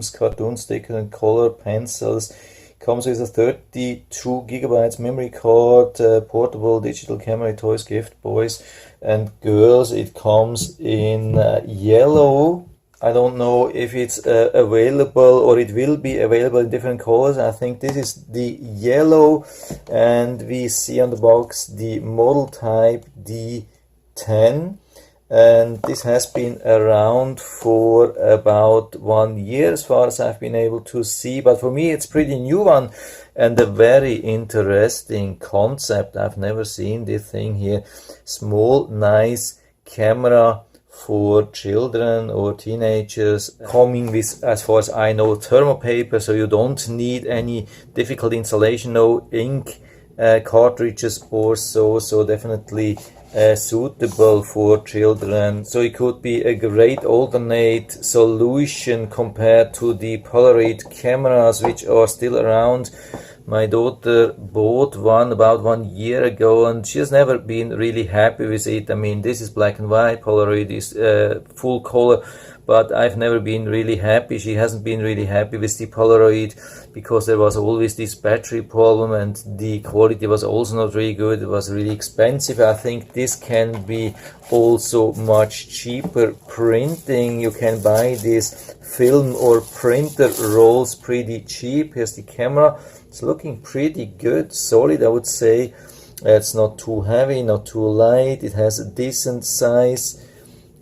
cartoon sticker and color pencils. Comes with a 32 gigabytes memory card, portable digital camera, toys, gift, boys and girls. It comes in yellow. I don't know if it's available or it will be available in different colors. I think this is the yellow, and we see on the box the model type D10. And this has been around for about 1 year as far as I've been able to see, but for me it's pretty new one and a very interesting concept. I've never seen this thing here. Small nice camera for children or teenagers, coming with, as far as I know, thermal paper, so you don't need any difficult installation, no ink cartridges or so definitely suitable for children. So it could be a great alternate solution compared to the Polaroid cameras which are still around. My daughter bought one about 1 year ago and she has never been really happy with it. I mean, this is black and white, Polaroid is full color, but I've never been really happy. She hasn't been really happy with the Polaroid because there was always this battery problem and the quality was also not really good. It was really expensive. I think this can be also much cheaper printing. You can buy this film or printer rolls pretty cheap. Here's the camera. It's looking pretty good, solid, I would say. It's not too heavy, not too light. It has a decent size.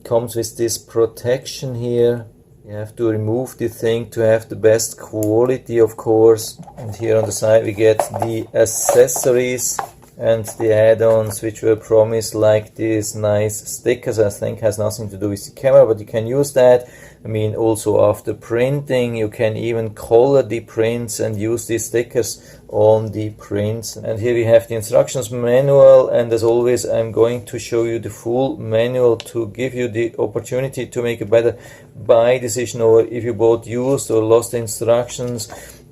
Comes with this protection here. You have to remove the thing to have the best quality, of course. And here on the side we get the accessories and the add-ons which were promised, like these nice stickers. I think has nothing to do with the camera, but you can use that. I mean, also after printing you can even color the prints and use these stickers on the prints. And here we have the instructions manual, and as always I'm going to show you the full manual to give you the opportunity to make a better buy decision, or if you bought used or lost the instructions.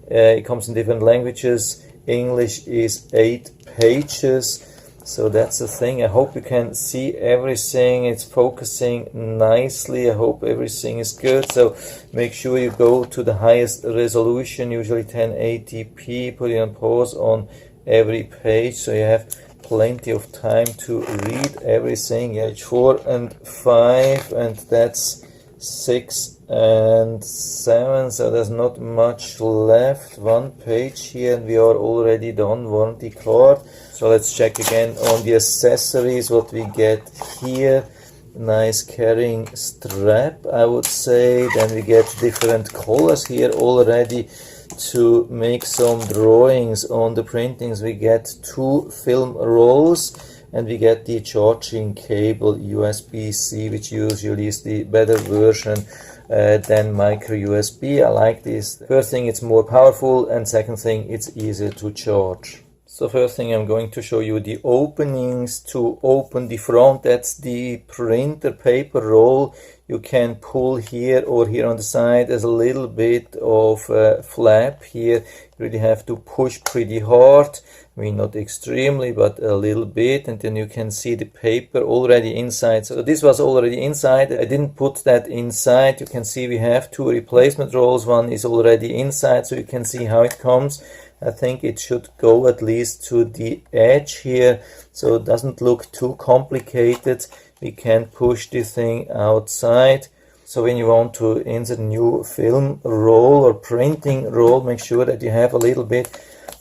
It comes in different languages. English is 8 pages, so that's the thing. I hope you can see everything. It's focusing nicely. I hope everything is good, so make sure you go to the highest resolution, usually 1080p. Put it on pause on every page so you have plenty of time to read everything. Yeah, page 4 and 5, and that's 6 and 7, so there's not much left. 1 page here and we are already done. Warranty card. So let's check again on the accessories what we get here. Nice carrying strap, I would say. Then we get different colors here already to make some drawings on the printings. We get 2 film rolls and we get the charging cable USB-C, which usually is the better version than micro USB. I like this. First thing, it's more powerful, and second thing, it's easier to charge. So first thing, I'm going to show you the openings to open the front. That's the printer paper roll. You can pull here or here on the side. There's a little bit of flap here. You really have to push pretty hard. I mean, not extremely, but a little bit, and then you can see the paper already inside. So this was already inside. I didn't put that inside. You can see we have 2 replacement rolls. One is already inside, so you can see how it comes. I think it should go at least to the edge here, so it doesn't look too complicated. We can push this thing outside. So when you want to insert a new film roll or printing roll, make sure that you have a little bit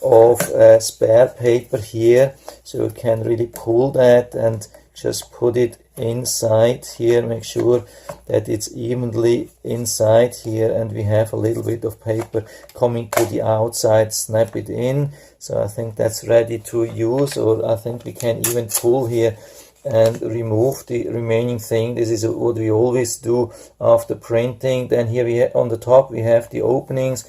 of spare paper here, so you can really pull that and just put it inside here. Make sure that it's evenly inside here, and we have a little bit of paper coming to the outside. Snap it in. So I think that's ready to use, or I think we can even pull here and remove the remaining thing. This is what we always do after printing. Then here we on the top we have the openings.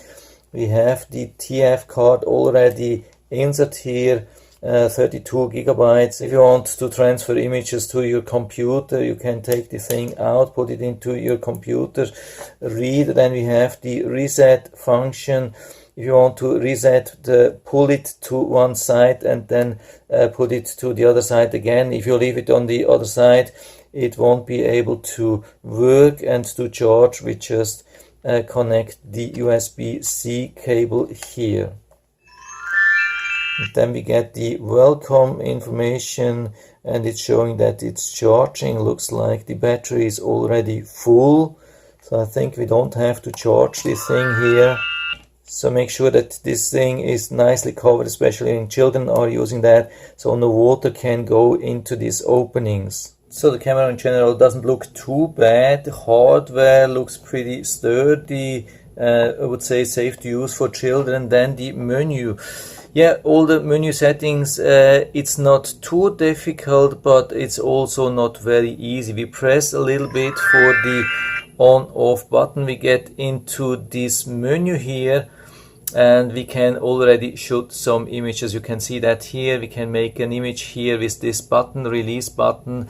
We have the TF card already insert here, 32 gigabytes. If you want to transfer images to your computer, you can take the thing out, put it into your computer, read. Then we have the reset function. If you want to reset, pull it to one side and then put it to the other side again. If you leave it on the other side, it won't be able to work and to charge with just connect the USB-C cable here. And then we get the welcome information, and it's showing that it's charging. Looks like the battery is already full, so I think we don't have to charge this thing here. So make sure that this thing is nicely covered, especially when children are using that, so no water can go into these openings. So the camera in general doesn't look too bad. The hardware looks pretty sturdy, I would say safe to use for children. Then the menu. Yeah, all the menu settings, it's not too difficult, but it's also not very easy. We press a little bit for the on-off button. We get into this menu here, and we can already shoot some images. You can see that here. We can make an image here with this button, release button.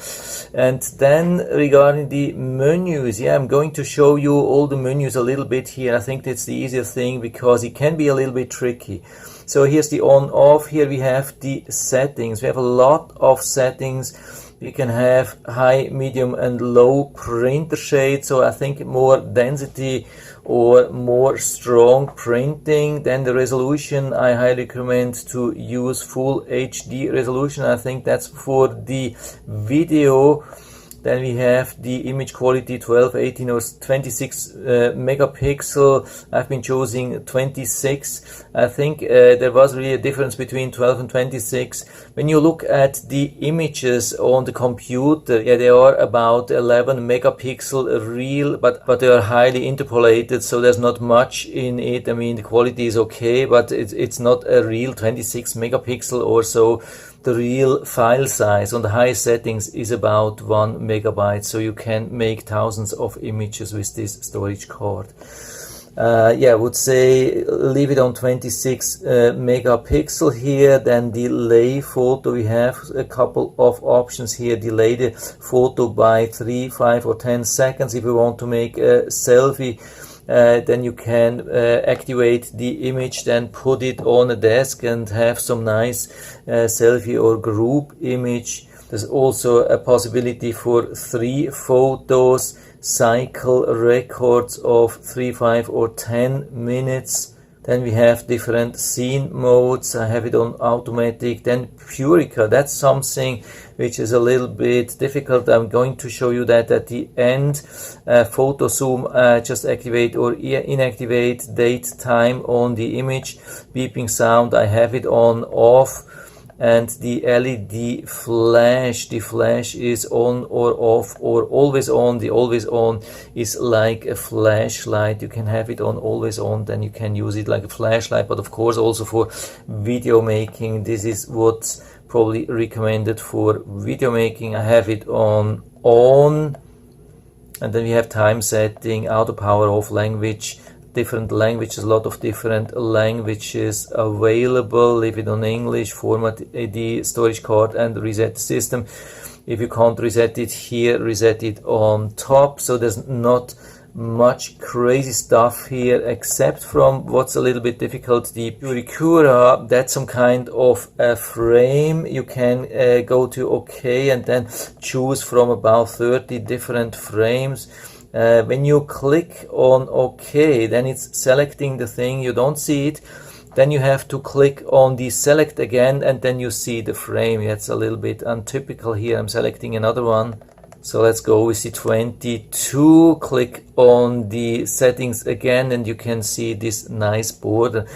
And then regarding the menus, yeah, I'm going to show you all the menus a little bit here. I think that's the easiest thing because it can be a little bit tricky. So here's the on-off. Here we have the settings. We have a lot of settings. We can have high, medium, and low printer shade. So I think more density or more strong printing. Then the resolution, I highly recommend to use full HD resolution. I think that's for the video. Then we have the image quality 12, 18 or 26 megapixel. I've been choosing 26. I think there was really a difference between 12 and 26. When you look at the images on the computer, yeah, they are about 11 megapixel real, but they are highly interpolated, so there's not much in it. I mean, the quality is okay, but it's not a real 26 megapixel or so. The real file size on the highest settings is about 1 megabyte, so you can make thousands of images with this storage card. Yeah, I would say leave it on 26 megapixel here. Then delay photo, we have a couple of options here. Delay the photo by 3, 5 or 10 seconds. If you want to make a selfie, then you can activate the image, then put it on a desk and have some nice selfie or group image. There's also a possibility for 3 photos, cycle records of 3, 5 or 10 minutes. Then we have different scene modes. I have it on automatic. Then Purica, that's something which is a little bit difficult. I'm going to show you that at the end. Photo zoom, just activate or inactivate date, time on the image. Beeping sound, I have it on off. And the LED flash, the flash is on or off or always on. The always on is like a flashlight. You can have it on always on, then you can use it like a flashlight, but of course also for video making. This is what's probably recommended for video making. I have it on, and then we have time setting, auto power off, language, different languages, a lot of different languages available. Leave it on English, format the storage card and reset the system. If you can't reset it here, reset it on top. So there's not much crazy stuff here except from what's a little bit difficult, the Puricura. That's some kind of a frame. You can go to OK and then choose from about 30 different frames. When you click on OK, then it's selecting the thing. You don't see it. Then you have to click on the select again, and then you see the frame. That's a little bit untypical here. I'm selecting another one. So let's go with the 22. Click on the settings again, and you can see this nice border.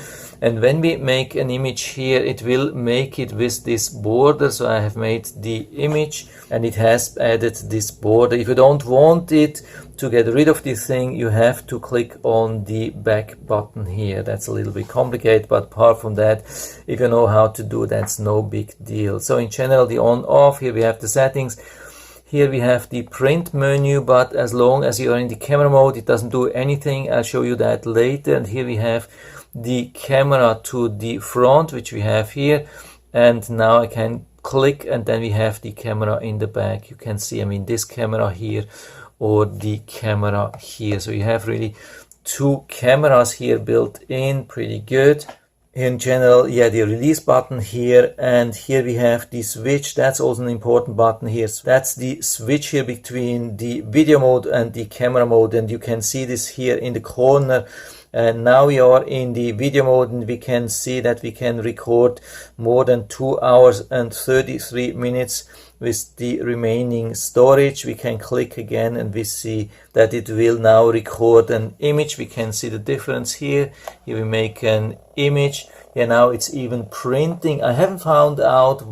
And when we make an image here, it will make it with this border. So I have made the image and it has added this border. If you don't want it to get rid of this thing, you have to click on the back button here. That's a little bit complicated, but apart from that, if you know how to do, that's no big deal. So in general, the on off, here we have the settings. Here we have the print menu, but as long as you are in the camera mode, it doesn't do anything. I'll show you that later. And here we have the camera to the front, which we have here. And now I can click, and then we have the camera in the back. You can see, I mean, this camera here or the camera here. So you have really 2 cameras here built in, pretty good. in general, yeah, the release button here, and here we have the switch. That's also an important button here. So that's the switch here between the video mode and the camera mode, and you can see this here in the corner. And now we are in the video mode, and we can see that we can record more than 2 hours and 33 minutes with the remaining storage. We can click again and we see that it will now record an image. We can see the difference here. Here we make an image. Yeah, now it's even printing. I haven't found out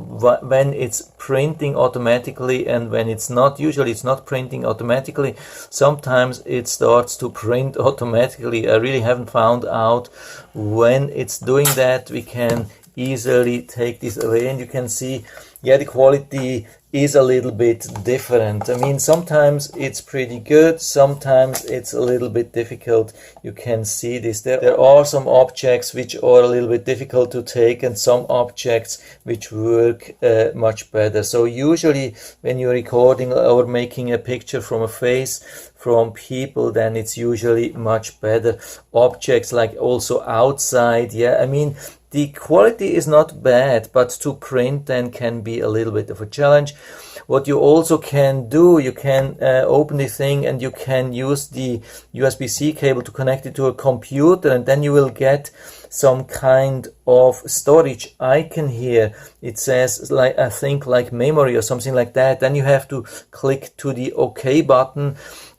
when it's printing automatically and when it's not. Usually it's not printing automatically. Sometimes it starts to print automatically. I really haven't found out when it's doing that. We can easily take this away, and you can see, yeah, the quality is a little bit different. I mean, sometimes it's pretty good, sometimes it's a little bit difficult. You can see this. There are some objects which are a little bit difficult to take, and some objects which work much better. So usually when you're recording or making a picture from a face, from people, then it's usually much better. Objects like also outside, yeah, I mean, the quality is not bad, but to print then can be a little bit of a challenge. What you also can do, you can open the thing and you can use the USB-C cable to connect it to a computer, and then you will get some kind of storage icon here. It says, like, I think like memory or something like that. Then you have to click to the OK button,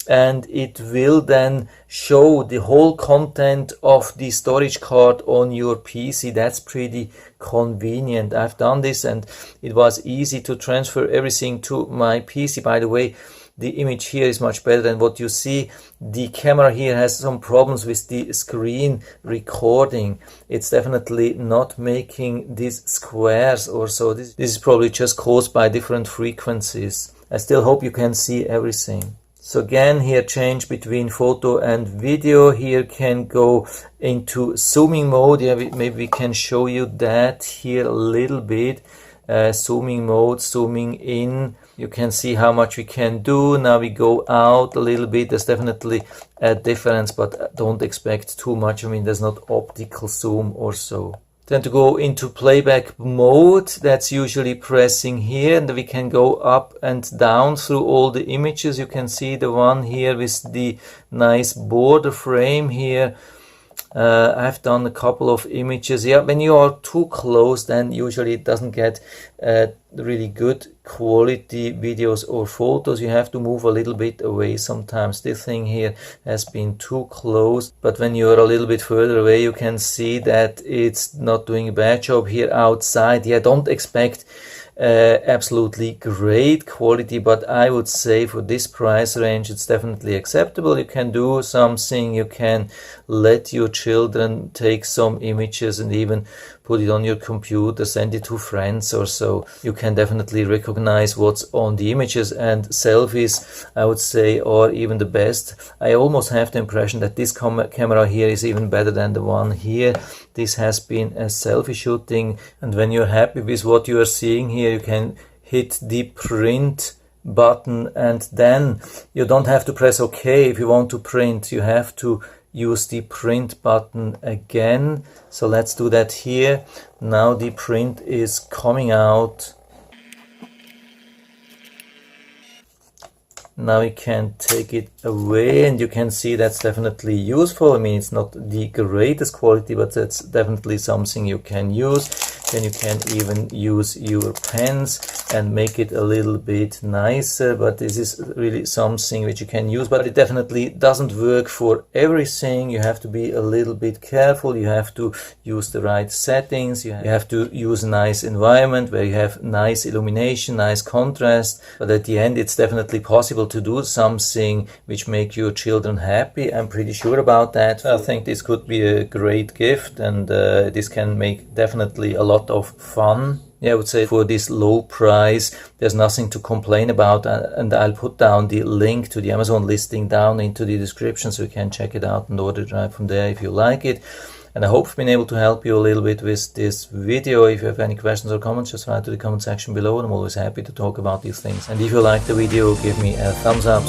and it will then show the whole content of the storage card on your PC. That's pretty convenient. I've done this and it was easy to transfer everything to my PC. By the way, the image here is much better than what you see. The camera here has some problems with the screen recording. It's definitely not making these squares or so. This is probably just caused by different frequencies. I still hope you can see everything. So again, here change between photo and video. Here can go into zooming mode. Yeah, maybe we can show you that here a little bit. Zooming mode, zooming in. You can see how much we can do. Now we go out a little bit. There's definitely a difference, but don't expect too much. I mean, there's not optical zoom or so. Then to go into playback mode, that's usually pressing here, and we can go up and down through all the images. You can see the one here with the nice border frame here. I've done a couple of images. Yeah, when you are too close, then usually it doesn't get really good quality videos or photos. You have to move a little bit away sometimes. This thing here has been too close, but when you're a little bit further away, you can see that it's not doing a bad job. Here outside, yeah, don't expect absolutely great quality, but I would say for this price range it's definitely acceptable. You can do something, you can let your children take some images and even put it on your computer, send it to friends or so. You can definitely recognize what's on the images, and selfies, I would say, are even the best. I almost have the impression that this camera here is even better than the one here. This has been a selfie shooting, and when you're happy with what you are seeing here, you can hit the print button, and then you don't have to press OK if you want to print. You have to use the print button again. So let's do that here. Now the print is coming out. Now we can take it away, and you can see that's definitely useful. I mean, it's not the greatest quality, but that's definitely something you can use. Then you can even use your pens and make it a little bit nicer, but this is really something which you can use, but it definitely doesn't work for everything. You have to be a little bit careful. You have to use the right settings. You have to use a nice environment where you have nice illumination, nice contrast, but at the end it's definitely possible to do something which make your children happy. I'm pretty sure about that. I think this could be a great gift, and this can make definitely a lot of fun. Yeah, I would say for this low price, there's nothing to complain about, and I'll put down the link to the Amazon listing down into the description, so you can check it out and order it right from there if you like it. And I hope I've been able to help you a little bit with this video. If you have any questions or comments, just write to the comment section below, and I'm always happy to talk about these things. And if you like the video, give me a thumbs up.